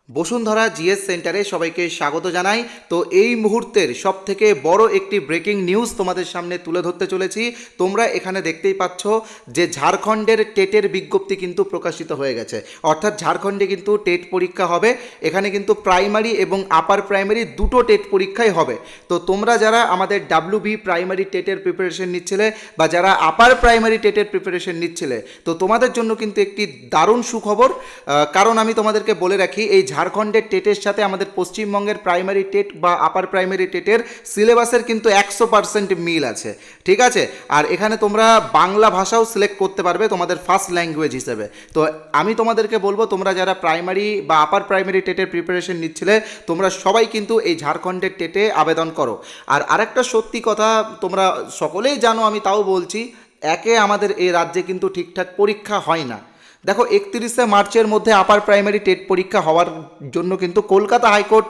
Bashundhara GS সেন্টারে সবাইকে স্বাগত জানাই। তো এই মুহূর্তের সবথেকে বড় একটি ব্রেকিং নিউজ তোমাদের সামনে তুলে ধরতে চলেছি। তোমরা এখানে দেখতেই পাচ্ছ যে ঝাড়খণ্ডের টেটের বিজ্ঞপ্তি কিন্তু প্রকাশিত হয়ে গেছে। অর্থাৎ ঝাড়খণ্ডে কিন্তু টেট পরীক্ষা হবে। এখানে কিন্তু প্রাইমারি এবং আপার প্রাইমারি দুটো টেট পরীক্ষাই হবে। তো তোমরা যারা আমাদের ডাব্লিউবি প্রাইমারি টেটের প্রিপারেশন নিচ্ছিলে বা যারা আপার প্রাইমারি টেটের প্রিপারেশন নিচ্ছিলে, তো তোমাদের জন্য কিন্তু একটি দারুণ সুখবর। কারণ আমি তোমাদেরকে বলে রাখি, এই ঝাড়খণ্ডের টেটের সাথে আমাদের পশ্চিমবঙ্গের প্রাইমারি টেট বা আপার প্রাইমারি টেটের সিলেবাসের কিন্তু 100% মিল আছে। ঠিক আছে, আর এখানে তোমরা বাংলা ভাষাও সিলেক্ট করতে পারবে তোমাদের ফার্স্ট ল্যাঙ্গুয়েজ হিসেবে। তো আমি তোমাদেরকে বলবো, তোমরা যারা প্রাইমারি বা আপার প্রাইমারি টেটের প্রিপারেশন নিচ্ছিলে, তোমরা সবাই কিন্তু এই ঝাড়খণ্ডের টেটে আবেদন করো। আর আরেকটা সত্যি কথা তোমরা সকলেই জানো, আমি তাও বলছি, আমাদের এই রাজ্যে কিন্তু ঠিকঠাক পরীক্ষা হয় না। দেখো, 31শে মার্চের মধ্যে আপার প্রাইমারি টেট পরীক্ষা হওয়ার জন্য কিন্তু কলকাতা হাইকোর্ট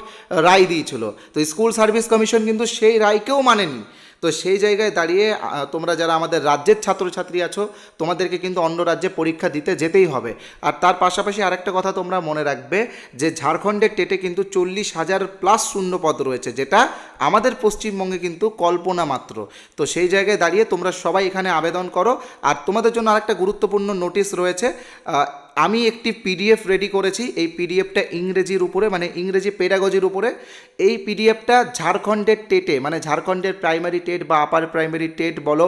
রায় দিয়েছিল। তো স্কুল সার্ভিস কমিশন কিন্তু সেই রায়কেও মানেনি। তো সেই জায়গায় দাঁড়িয়ে তোমরা যারা আমাদের রাজ্যের ছাত্রছাত্রী আছো, তোমাদেরকে কিন্তু অন্য রাজ্যে পরীক্ষা দিতে যেতেই হবে। আর তার পাশাপাশি আরেকটা কথা তোমরা মনে রাখবে যে ঝাড়খণ্ডের টেটে কিন্তু 40,000+ শূন্যপদ রয়েছে, যেটা আমাদের পশ্চিমবঙ্গে কিন্তু কল্পনা মাত্র। তো সেই জায়গায় দাঁড়িয়ে তোমরা সবাই এখানে আবেদন করো। আর তোমাদের জন্য আরেকটা গুরুত্বপূর্ণ নোটিশ রয়েছে। আমি একটি পিডিএফ রেডি করেছি। এই পিডিএফটা ইংরেজির উপরে, মানে ইংরেজি পেডাগজির উপরে। এই পিডিএফটা ঝাড়খণ্ডের টেটে, মানে ঝাড়খণ্ডের প্রাইমারি টেট বা আপার প্রাইমারি টেট বলো,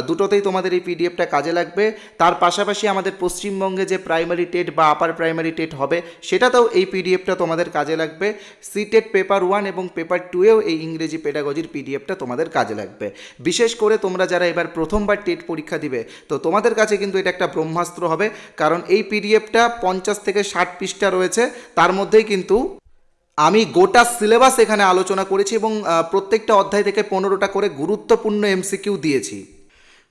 দুটোতেই তোমাদের এই পিডিএফটা কাজে লাগবে। তার পাশাপাশি আমাদের পশ্চিমবঙ্গে যে প্রাইমারি টেট বা আপার প্রাইমারি টেট হবে, সেটাতেও এই পিডিএফটা তোমাদের কাজে লাগবে। সিটেট পেপার 1 এবং পেপার 2এও এই ইংরেজি পেডাগজির পিডিএফটা তোমাদের কাজে লাগবে। বিশেষ করে তোমরা যারা এবার প্রথমবার টেট পরীক্ষা দিবে, তো তোমাদের কাছে কিন্তু এটা একটা ব্রহ্মাস্ত্র হবে। কারণ এই পিডিএফটা 50 থেকে 60 পৃষ্ঠা রয়েছে। তার মধ্যেই কিন্তু আমি গোটা সিলেবাস এখানে আলোচনা করেছি এবং প্রত্যেকটা অধ্যায় থেকে 15টা করে গুরুত্বপূর্ণ এমসিকিউ দিয়েছি।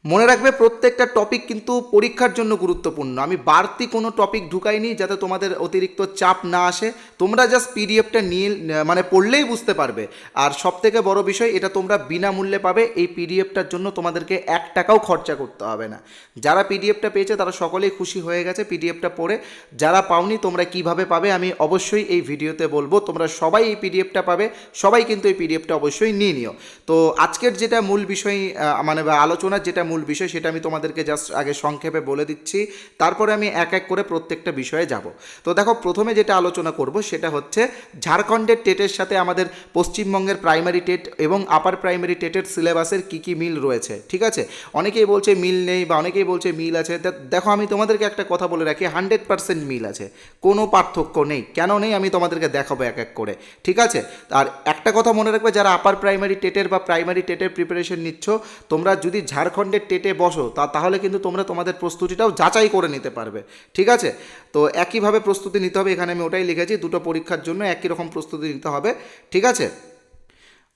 মনে রাখবে, প্রত্যেকটা টপিক কিন্তু পরীক্ষার জন্য গুরুত্বপূর্ণ। আমি বাড়তি কোনো টপিক ঢুকাইনি যাতে তোমাদের অতিরিক্ত চাপ না আসে। তোমরা জাস্ট পিডিএফটা নিয়ে মানে পড়লেই বুঝতে পারবে। আর সবথেকে বড় বিষয়, এটা তোমরা বিনামূল্যে পাবে। এই পিডিএফটার জন্য তোমাদেরকে 1 টাকাও খরচা করতে হবে না। যারা পিডিএফটা পেয়েছে তারা সকলেই খুশি হয়ে গেছে পিডিএফটা পড়ে। যারা পাওনি, তোমরা কিভাবে পাবে আমি অবশ্যই এই ভিডিওতে বলবো। তোমরা সবাই এই পিডিএফটা পাবে, সবাই কিন্তু এই পিডিএফটা অবশ্যই নিয়ে নিও। তো আজকের যেটা মূল বিষয়, মানে আলোচনার যেটা মূল বিষয়, সেটা আমি তোমাদেরকে জাস্ট আগে সংক্ষেপে বলে দিচ্ছি। তারপরে আমি এক এক করে প্রত্যেকটা বিষয়ে যাব। তো দেখো, প্রথমে যেটা আলোচনা করব সেটা হচ্ছে ঝাড়খণ্ডের টেটের সাথে আমাদের পশ্চিমবঙ্গের প্রাইমারি টেট এবং আপার প্রাইমারি টেটের সিলেবাসের কী কী মিল রয়েছে। ঠিক আছে, অনেকেই বলছে মিল নেই বা অনেকেই বলছে মিল আছে। দেখো, আমি তোমাদেরকে একটা কথা বলে রাখি, 100% মিল আছে, কোনো পার্থক্য নেই। কেন নেই আমি তোমাদেরকে দেখাবো এক এক করে। ঠিক আছে, আর একটা কথা মনে রাখবে, যারা আপার প্রাইমারি টেটের বা প্রাইমারি টেটের প্রিপারেশন নিচ্ছ, তোমরা যদি ঝাড়খণ্ডের টেটে বসো তাহলে কিন্তু তোমরা তোমাদের প্রস্তুতিটাও যাচাই করে নিতে পারবে। ঠিক আছে, তো একইভাবে প্রস্তুতি নিতে হবে। এখানে আমি ওটাই লিখেছি, দুটো পরীক্ষার জন্য একই রকম প্রস্তুতি নিতে হবে। ঠিক আছে,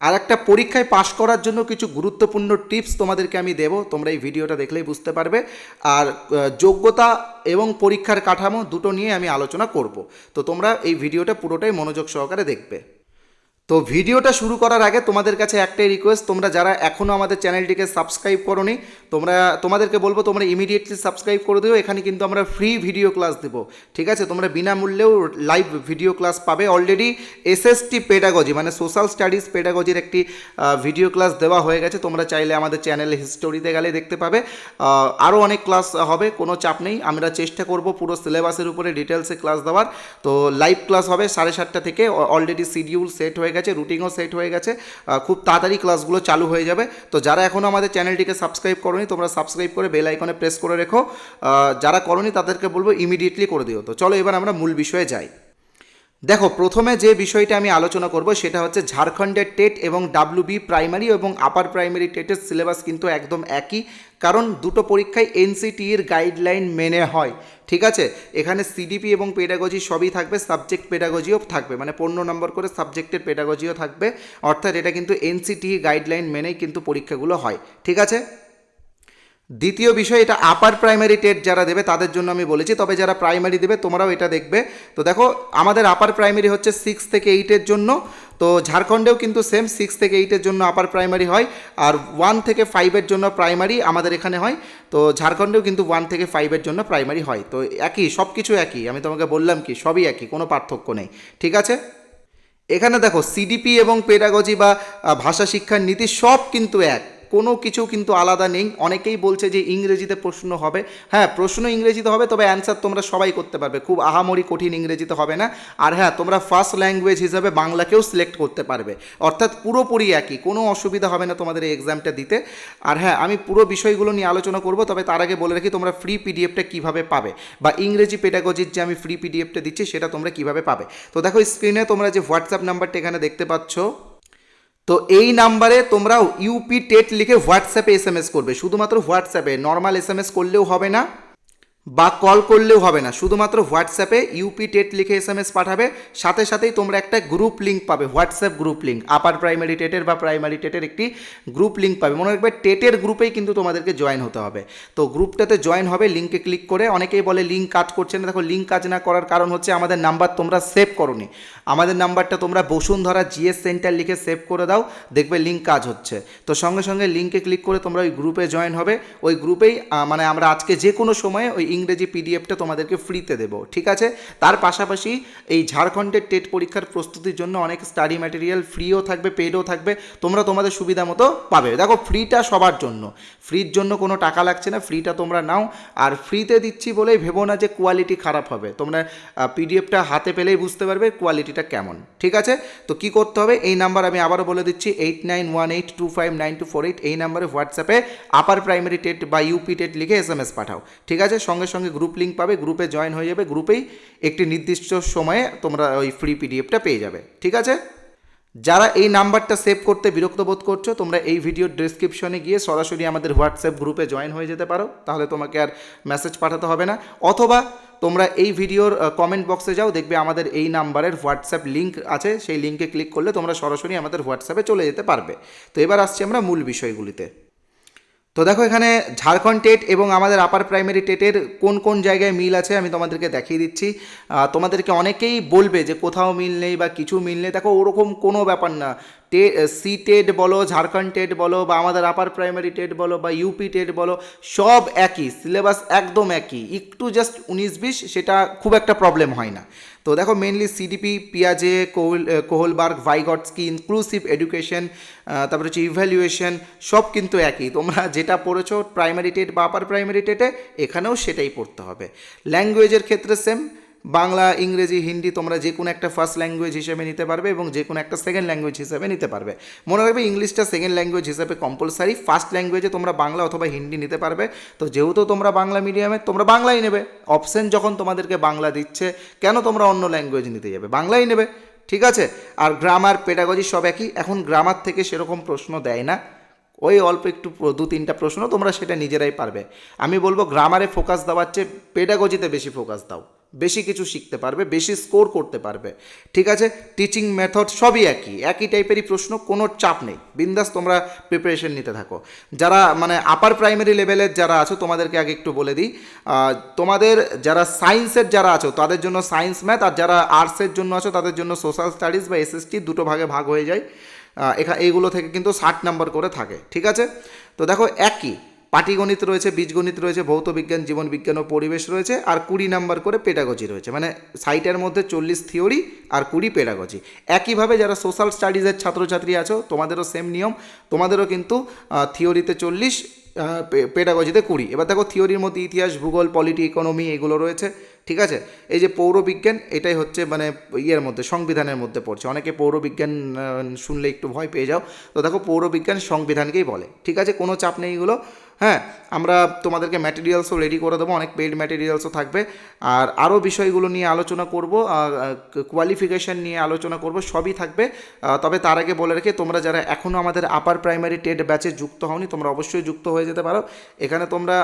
আর একটা পরীক্ষায় পাশ করার জন্য কিছু গুরুত্বপূর্ণ টিপস তোমাদেরকে আমি দেবো, তোমরা এই ভিডিওটা দেখলেই বুঝতে পারবে। আর যোগ্যতা এবং পরীক্ষার কাঠামো দুটো নিয়ে আমি আলোচনা করব। তো তোমরা এই ভিডিওটা পুরোটাই মনোযোগ সহকারে দেখবে। তো ভিডিওটা শুরু করার আগে তোমাদের কাছে একটাই রিকোয়েস্ট, তোমরা যারা এখনও আমাদের চ্যানেলটিকে সাবস্ক্রাইব করোনি, তোমাদেরকে বলবো তোমরা ইমিডিয়েটলি সাবস্ক্রাইব করে দিও। এখানে কিন্তু আমরা ফ্রি ভিডিও ক্লাস দেবো। ঠিক আছে, তোমরা বিনামূল্যেও লাইভ ভিডিও ক্লাস পাবে। অলরেডি এসএসটি পেডাগজি মানে সোশ্যাল স্টাডিজ পেডাগজির একটি ভিডিও ক্লাস দেওয়া হয়ে গেছে। তোমরা চাইলে আমাদের চ্যানেলে হিস্টোরিতে গেলে দেখতে পাবে। আরও অনেক ক্লাস হবে, কোনো চাপ নেই। আমরা চেষ্টা করব পুরো সিলেবাসের উপরে ডিটেলসে ক্লাস দেওয়ার। তো লাইভ ক্লাস হবে 7:30 থেকে। অলরেডি শিডিউল সেট হয়ে গেছে, রুটিনও সেট হয়ে গেছে। খুব তাড়াতাড়ি ক্লাসগুলো চালু হয়ে যাবে। তো যারা এখনও আমাদের চ্যানেলটিকে সাবস্ক্রাইব করোনি, তোমরা সাবস্ক্রাইব করে বেল আইকনে প্রেস করে রেখো। যারা করোনি তাদেরকে বলবো ইমিডিয়েটলি করে দিও। তো চলো এবার আমরা মূল বিষয়ে যাই। দেখো, প্রথমে যে বিষয়টা আমি আলোচনা করব সেটা হচ্ছে ঝাড়খণ্ডের টেট এবং ডাব্লিউবি প্রাইমারি এবং আপার প্রাইমারি টেটের সিলেবাস কিন্তু একদম একই। কারণ দুটো পরীক্ষায় এনসিটির গাইডলাইন মেনে হয়। ঠিক আছে, এখানে সিডিপি এবং পেডাগজি সবই থাকবে, সাবজেক্ট পেডাগজিও থাকবে, মানে 15 নম্বর করে সাবজেক্টের পেডাগজিও থাকবে। অর্থাৎ এটা কিন্তু এনসিটি গাইডলাইন মেনেই কিন্তু পরীক্ষাগুলো হয়। ঠিক আছে, দ্বিতীয় বিষয়, এটা আপার প্রাইমারি টেট যারা দেবে তাদের জন্য আমি বলেছি, তবে যারা প্রাইমারি দেবে তোমরাও এটা দেখবে। তো দেখো আমাদের আপার প্রাইমারি হচ্ছে 6 থেকে 8-এর জন্য, তো ঝাড়খণ্ডেও কিন্তু সেম 6 থেকে 8-এর জন্য আপার প্রাইমারি হয়, আর 1 থেকে 5-এর জন্য প্রাইমারি আমাদের এখানে হয়। তো ঝাড়খণ্ডেও কিন্তু 1 থেকে 5-এর জন্য প্রাইমারি হয়। তো একই, সব কিছু একই, আমি তোমাকে বললাম কি সবই একই, কোনো পার্থক্য নেই, ঠিক আছে। এখানে দেখো সিডিপি এবং পেডাগজি বা ভাষা শিক্ষার নীতি সব কিন্তু এক, কোনো কিছু কিন্তু আলাদা নেই। অনেকেই বলছে যে ইংরেজিতে প্রশ্ন হবে, হ্যাঁ প্রশ্ন ইংরেজিতে হবে, তবে অ্যান্সার তোমরা সবাই করতে পারবে, খুব আহামরি কঠিন ইংরেজিতে হবে না। আর হ্যাঁ, তোমরা ফার্স্ট ল্যাঙ্গুয়েজ হিসাবে বাংলাকেও সিলেক্ট করতে পারবে, অর্থাৎ পুরোপুরি একই, কোনো অসুবিধা হবে না তোমাদের এই এক্সামটা দিতে। আর হ্যাঁ, আমি পুরো বিষয়গুলো নিয়ে আলোচনা করব, তবে তার আগে বলে রাখি তোমরা ফ্রি পিডিএফটা কীভাবে পাবে, বা ইংরেজি পেডাগজির যে আমি ফ্রি পিডিএফটা দিচ্ছি সেটা তোমরা কীভাবে পাবে। তো দেখো স্ক্রিনে তোমরা যে হোয়াটসঅ্যাপ নাম্বারটা এখানে দেখতে পাচ্ছ, তো এই নাম্বারে তোমরা ইউপি টেট লিখে হোয়াটসঅ্যাপে এসএমএস করবে, শুধুমাত্র হোয়াটসঅ্যাপে, নর্মাল এসএমএস করলেও হবে না বা কল করলেও হবে না, শুধুমাত্র হোয়াটসঅ্যাপে ইউপি টেট লিখে এসএমএস পাঠাবে। সাথে সাথেই তোমরা একটা গ্রুপ লিঙ্ক পাবে, WhatsApp group link, upper primary টেটের বা প্রাইমারি টেটের একটি গ্রুপ লিঙ্ক পাবে। মনে রাখবে টেটের গ্রুপেই কিন্তু তোমাদেরকে জয়েন হতে হবে। তো গ্রুপটাতে জয়েন হবে লিঙ্কে ক্লিক করে। অনেকেই বলে লিঙ্ক কাজ করছে না, দেখো লিঙ্ক কাজ না করার কারণ হচ্ছে আমাদের নাম্বার তোমরা সেভ করোনি। আমাদের নাম্বারটা তোমরা বসুন্ধরা জিএস সেন্টার লিখে সেভ করে দাও, দেখবে লিঙ্ক কাজ হচ্ছে। তো সঙ্গে সঙ্গে লিঙ্কে ক্লিক করে তোমরা ওই গ্রুপে জয়েন হবে। ওই গ্রুপেই মানে আমরা আজকে যে কোনো সময়ে ওই ইংরেজি পিডিএফটা তোমাদেরকে ফ্রিতে দেবো, ঠিক আছে। তার পাশাপাশি এই ঝাড়খণ্ডের টেট পরীক্ষার প্রস্তুতির জন্য অনেক স্টাডি ম্যাটেরিয়াল ফ্রিও থাকবে, পেডও থাকবে, তোমরা তোমাদের সুবিধা মতো পাবে। দেখো ফ্রিটা সবার জন্য, ফ্রির জন্য কোনো টাকা লাগছে না, ফ্রিটা তোমরা নাও। আর ফ্রিতে দিচ্ছি বলেই ভেবো না যে কোয়ালিটি খারাপ হবে, তোমরা পিডিএফটা হাতে পেলেই বুঝতে পারবে কোয়ালিটিটা কেমন, ঠিক আছে। তো কি করতে হবে, এই নাম্বার আমি আবারও বলে দিচ্ছি 8918259248, এই নাম্বারে হোয়াটসঅ্যাপে আপার প্রাইমারি টেট বা ইউপি টেট লিখে এসএমএস পাঠাও, ঠিক আছে। সঙ্গে সঙ্গে গ্রুপ লিঙ্ক পাবে, গ্রুপে জয়েন হয়ে যাবে, গ্রুপেই একটি নির্দিষ্ট সময়ে তোমরা ওই ফ্রি পিডিএফটা পেয়ে যাবে, ঠিক আছে। যারা এই নাম্বারটা সেভ করতে বিরক্ত বোধ করছো, তোমরা এই ভিডিওর ডেসক্রিপশনে গিয়ে সরাসরি আমাদের হোয়াটসঅ্যাপ গ্রুপে জয়েন হয়ে যেতে পারো, তাহলে তোমাকে আর মেসেজ পাঠাতে হবে না। অথবা তোমরা এই ভিডিওর কমেন্ট বক্সে যাও, দেখবে আমাদের এই নাম্বারের হোয়াটসঅ্যাপ লিঙ্ক আছে, সেই লিঙ্কে ক্লিক করলে তোমরা সরাসরি আমাদের হোয়াটসঅ্যাপে চলে যেতে পারবে। তো এবার আসছি আমরা মূল বিষয়গুলিতে। তো দেখো এখানে ঝাড়খণ্ড টেট এবং আমাদের আপার প্রাইমারি টেটের কোন কোন জায়গায় মিল আছে আমি তোমাদেরকে দেখিয়ে দিচ্ছি। তোমাদেরকে অনেকেই বলবে যে কোথাও মিল নেই বা কিছু মিল নেই, দেখো ওরকম কোনো ব্যাপার না। সি টেট বলো, ঝাড়খণ্ড টেট বলো, বা আমাদের আপার প্রাইমারি টেট বলো, বা ইউপি টেট বলো, সব একই সিলেবাস, একদম একই, একটু জাস্ট 19-20 সেটা খুব একটা প্রবলেম হয় না। তো দেখো মেনলি সিডিপি, পিয়াজে, কোহলবার্গ, ভাইগটস্কি, ইনক্লুসিভ এডুকেশন, তারপরে হচ্ছে ইভ্যালুয়েশন, সব কিন্তু একই। তোমরা যেটা পড়েছো প্রাইমারি টেট বা আপার প্রাইমারি টেটে, এখানেও সেটাই পড়তে হবে। ল্যাঙ্গুয়েজের ক্ষেত্রে সেম, বাংলা, ইংরেজি, হিন্দি তোমরা যে কোনো একটা ফার্স্ট ল্যাঙ্গুয়েজ হিসেবে নিতে পারবে এবং যে কোনো একটা সেকেন্ড ল্যাঙ্গুয়েজ হিসেবে নিতে পারবে। মনে রাখবে ইংলিশটা সেকেন্ড ল্যাঙ্গুয়েজ হিসেবে কম্পালসারি, ফার্স্ট ল্যাঙ্গুয়েজে তোমরা বাংলা অথবা হিন্দি নিতে পারবে। তো যেহেতু তোমরা বাংলা মিডিয়ামে, তোমরা বাংলাই নেবে, অপশন যখন তোমাদেরকে বাংলা দিচ্ছে, কেন তোমরা অন্য ল্যাঙ্গুয়েজ নিতে যাবে, বাংলাই নেবে, ঠিক আছে। আর গ্রামার, পেডাগজি সব একই। এখন গ্রামার থেকে সেরকম প্রশ্ন দেয় না, ওই অল্প একটু 2-3টা প্রশ্ন, তোমরা সেটা নিজেরাই পারবে। আমি বলবো গ্রামারে ফোকাস দেওয়ার চেয়ে পেডাগজিতে বেশি ফোকাস দাও, বেশি কিছু শিখতে পারবে, বেশি স্কোর করতে পারবে, ঠিক আছে। টিচিং মেথড সবই একই, একই টাইপেরই প্রশ্ন, কোনো চাপ নেই, বিন্দাস তোমরা প্রিপারেশন নিতে থাকো। যারা মানে আপার প্রাইমারি লেভেলের যারা আছো, তোমাদেরকে আগে একটু বলে দিই, তোমাদের যারা সায়েন্সের যারা আছো তাদের জন্য সায়েন্স ম্যাথ, আর যারা আর্টসের জন্য আছো তাদের জন্য সোশ্যাল স্টাডিজ বা এসএসটি, দুটো ভাগে ভাগ হয়ে যায়। এইগুলো থেকে কিন্তু 60 নম্বর করে থাকে, ঠিক আছে। তো দেখো একই, পাটিগণিত রয়েছে, বীজগণিত রয়েছে, ভৌত বিজ্ঞান, জীবন বিজ্ঞান ও পরিবেশ রয়েছে, আর 20 নাম্বার করে পেডাগজি রয়েছে, মানে 60-এর মধ্যে 40 থিওরি আর 20 পেডাগজি। একইভাবে যারা সোশ্যাল স্টাডিজের ছাত্রছাত্রী আছো, তোমাদেরও সেম নিয়ম, তোমাদেরও কিন্তু থিওরিতে 40, পেডাগজিতে 20। এবার দেখো থিওরির মধ্যে ইতিহাস, ভূগোল, পলিটি, ইকোনমি এগুলো রয়েছে, ঠিক আছে। এই যে পৌরবিজ্ঞান, এটাই হচ্ছে মানে ইয়ের মধ্যে, সংবিধানের মধ্যে পড়ছে। অনেকে পৌরবিজ্ঞান শুনলে একটু ভয় পেয়ে যাও, তো দেখো পৌরবিজ্ঞান সংবিধানকেই বলে, ঠিক আছে, কোনো চাপ নেই এগুলো। হ্যাঁ, আমরা তোমাদেরকে ম্যাটেরিয়ালসও রেডি করে দেবো, অনেক পেইড ম্যাটেরিয়ালসও থাকবে। আর আরও বিষয়গুলো নিয়ে আলোচনা করব, কোয়ালিফিকেশান নিয়ে আলোচনা করব, সবই থাকবে। তবে তার আগে বলে রেখে, তোমরা যারা এখনও আমাদের আপার প্রাইমারি টেট ব্যাচে যুক্ত হওনি, তোমরা অবশ্যই যুক্ত হয়ে যেতে পারো। এখানে তোমরা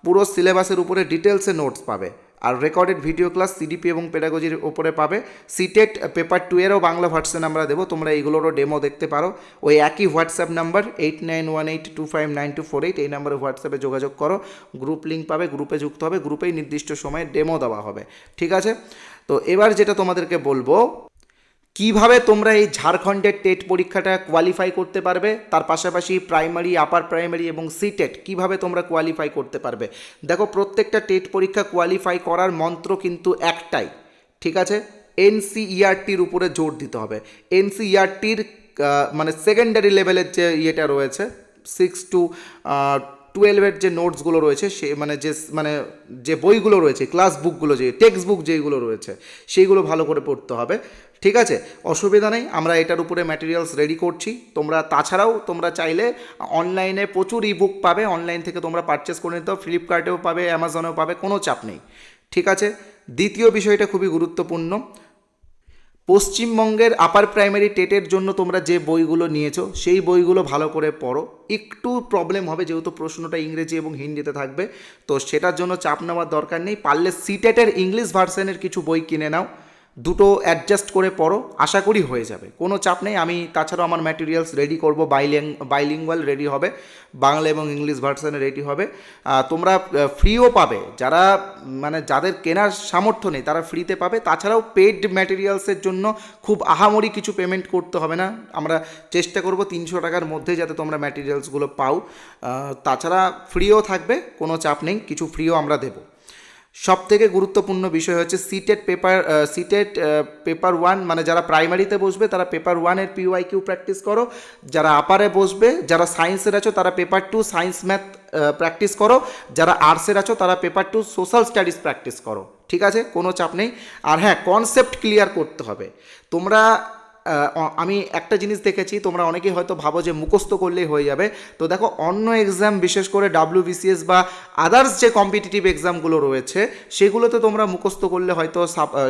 পুরো সিলেবাসের উপরে ডিটেলসে নোটস পাবে। আর রেকর্ডেড ভিডিও ক্লাস সিডিপি এবং পেডাগজির ওপরে পাবে। সিটেট পেপার 2 এরও বাংলা ভার্সন আমরা দেবো, তোমরা এইগুলোরও ডেমো দেখতে পারো। ওই একই হোয়াটসঅ্যাপ নাম্বার 8918259248 এই নাম্বারে হোয়াটসঅ্যাপে যোগাযোগ করো, গ্রুপ লিঙ্ক পাবে, গ্রুপে যুক্ত হবে, গ্রুপেই নির্দিষ্ট সময়ে ডেমো দেওয়া হবে, ঠিক আছে। তো এবার যেটা তোমাদেরকে বলবো, কিভাবে তোমরা এই ঝাড়খণ্ডের টেট পরীক্ষাটা কোয়ালিফাই করতে পারবে, তার পাশাপাশি প্রাইমারি, আপার প্রাইমারি এবং সিটেট কিভাবে তোমরা কোয়ালিফাই করতে পারবে। দেখো, প্রত্যেকটা টেট পরীক্ষা কোয়ালিফাই করার মন্ত্র কিন্তু একটাই, ঠিক আছে। এনসিইআরটির উপরে জোর দিতে হবে। এনসিইআরটির মানে সেকেন্ডারি লেভেলের যে ইয়েটা রয়েছে 6 to 12 যে নোটসগুলো রয়েছে, সে যে বইগুলো রয়েছে, ক্লাস বুকগুলো, যে টেক্সট বুক যেগুলো রয়েছে, সেইগুলো ভালো করে পড়তে হবে, ঠিক আছে। অসুবিধা নেই, আমরা এটার উপরে ম্যাটেরিয়ালস রেডি করছি। তাছাড়াও তোমরা চাইলে অনলাইনে প্রচুর ইবুক পাবে, অনলাইন থেকে তোমরা পারচেস করে নিতে হবে, ফ্লিপকার্টেও পাবে, অ্যামাজনেও পাবে, কোনো চাপ নেই, ঠিক আছে। দ্বিতীয় বিষয়টা খুবই গুরুত্বপূর্ণ, পশ্চিমবঙ্গের আপার প্রাইমারি টেটের জন্য তোমরা যে বইগুলো নিয়েছো সেই বইগুলো ভালো করে পড়ো। একটু প্রবলেম হবে যেহেতু প্রশ্নটা ইংরেজি এবং হিন্দিতে থাকবে, তো সেটার জন্য চাপ নেওয়ার দরকার নেই। পারলে সিটেটের ইংলিশ ভার্সনের কিছু বই কিনে নাও, দুটো অ্যাডজাস্ট করে পড়ো, আশা করি হয়ে যাবে, কোনো চাপ নেই। আমি তাছাড়াও আমার ম্যাটেরিয়ালস রেডি করব, বাইলিঙ্গুয়াল রেডি হবে, বাংলা এবং ইংলিশ ভার্সনে রেডি হবে। তোমরা ফ্রিও পাবে, যাদের কেনার সামর্থ্য নেই তারা ফ্রিতে পাবে। তাছাড়াও পেড ম্যাটেরিয়ালসের জন্য খুব আহামরি কিছু পেমেন্ট করতে হবে না, আমরা চেষ্টা করব 300 টাকার মধ্যে যাতে তোমরা ম্যাটেরিয়ালসগুলো পাও। তাছাড়া ফ্রিও থাকবে, কোনো চাপ নেই, কিছু ফ্রিও আমরা দেবো। সবথেকে গুরুত্বপূর্ণ বিষয় হচ্ছে সিটেট পেপার 1, মানে যারা প্রাইমারিতে বসবে তারা পেপার 1-এর PYQ প্র্যাকটিস করো, যারা আপারে বসবে, যারা সায়েন্সের আছো তারা পেপার 2 সায়েন্স ম্যাথ প্র্যাকটিস করো, যারা আর্টসের আছো তারা পেপার 2 সোশ্যাল স্টাডিজ প্র্যাকটিস করো, ঠিক আছে, কোনো চাপ নেই। আর হ্যাঁ, কনসেপ্ট ক্লিয়ার করতে হবে তোমরা। আমি একটা জিনিস দেখেছি, তোমরা অনেকেই হয়তো ভাবো যে মুখস্থ করলেই হয়ে যাবে। তো দেখো, অন্য এক্সাম, বিশেষ করে WBCS বা আদার্স যে কম্পিটিটিভ এক্সামগুলো রয়েছে সেগুলোতে তোমরা মুখস্থ করলে হয়তো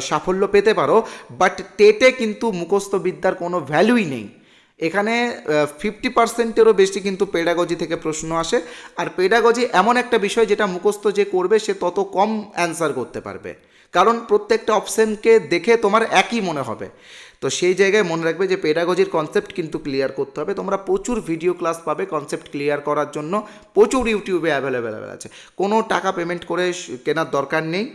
সাফল্য পেতে পারো, বাট টেটে কিন্তু মুখস্থ বিদ্যার কোনো ভ্যালুই নেই। এখানে 50%-এরও বেশি কিন্তু পেডাগজি থেকে প্রশ্ন আসে, আর পেডাগজি এমন একটা বিষয় যেটা মুখস্থ যে করবে সে তত কম অ্যান্সার করতে পারবে, কারণ প্রত্যেকটা অপশানকে দেখে তোমার একই মনে হবে। তো সেই জায়গায় মনে রাখবে যে পেডাগজির কনসেপ্ট কিন্তু ক্লিয়ার করতে হবে। তোমরা প্রচুর ভিডিও ক্লাস পাবে কনসেপ্ট ক্লিয়ার করার জন্য, প্রচুর ইউটিউবে অ্যাভেলেবেল আছে, কোনো টাকা পেমেন্ট করে কেনার দরকার নেই,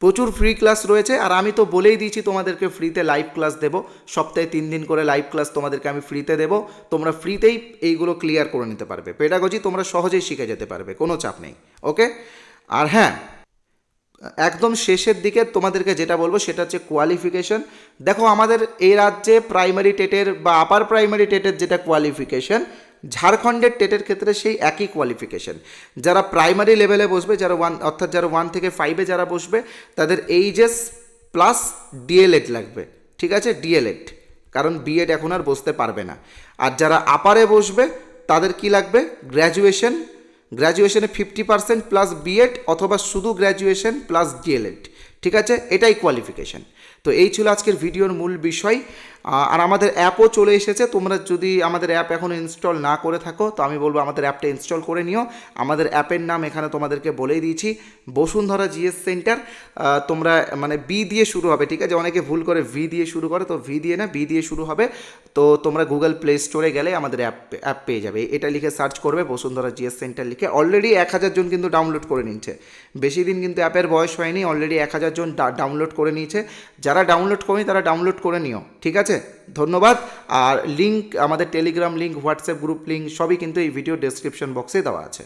প্রচুর ফ্রি ক্লাস রয়েছে। আর আমি তো বলেই দিয়েছি তোমাদেরকে ফ্রিতে লাইভ ক্লাস দেবো, সপ্তাহে 3 দিন করে লাইভ ক্লাস তোমাদেরকে আমি ফ্রিতে দেবো, তোমরা ফ্রিতেই এইগুলো ক্লিয়ার করে নিতে পারবে। পেডাগজি তোমরা সহজেই শিখে যেতে পারবে, কোনো চাপ নেই, ওকে। আর হ্যাঁ, একদম শেষের দিকে তোমাদেরকে যেটা বলবো সেটা হচ্ছে কোয়ালিফিকেশন। দেখো, আমাদের এই রাজ্যে প্রাইমারি টেটের বা আপার প্রাইমারি টেটের যেটা কোয়ালিফিকেশন, ঝাড়খণ্ডের টেটের ক্ষেত্রে সেই একই কোয়ালিফিকেশন। যারা প্রাইমারি লেভেলে বসবে, যারা 1 থেকে 5-এ যারা বসবে, তাদের এইচএস প্লাস ডিএলএড লাগবে, ঠিক আছে, ডিএলএড, কারণ বিএড এখন আর বসতে পারবে না। আর যারা আপারে বসবে তাদের কি লাগবে, গ্র্যাজুয়েশনে 50% প্লাস বিএড, অথবা শুধু গ্র্যাজুয়েশন প্লাস ডিএলএড, ঠিক আছে, এটাই কোয়ালিফিকেশন। তো এই ছিল আজকের ভিডিওর মূল বিষয়। আর আমাদের অ্যাপও চলে এসেছে, তোমরা যদি আমাদের অ্যাপ এখনও ইনস্টল না করে থাকো তো আমি বলবো আমাদের অ্যাপটা ইনস্টল করে নিও। আমাদের অ্যাপের নাম এখানে তোমাদেরকে বলেই দিয়েছি, বসুন্ধরা জিএস সেন্টার। তোমরা বি দিয়ে শুরু হবে, ঠিক আছে, অনেকে ভুল করে ভি দিয়ে শুরু করে, তো ভি দিয়ে না, বি দিয়ে শুরু হবে। তো তোমরা গুগল প্লে স্টোরে গেলে আমাদের অ্যাপ পেয়ে যাবে, এটা লিখে সার্চ করবে বসুন্ধরা জিএস সেন্টার লিখে। অলরেডি 1000 জন কিন্তু ডাউনলোড করে নিচ্ছে, বেশি দিন কিন্তু অ্যাপের বয়স হয়নি, অলরেডি 1000 জন ডাউনলোড করে নিয়েছে। যারা ডাউনলোড করেনি তারা ডাউনলোড করে নিও, ঠিক আছে, ধন্যবাদ। আর লিঙ্ক, আমাদের Telegram link, WhatsApp group link সবই কিন্তু এই ভিডিও ডেসক্রিপশন বক্সে দেওয়া আছে।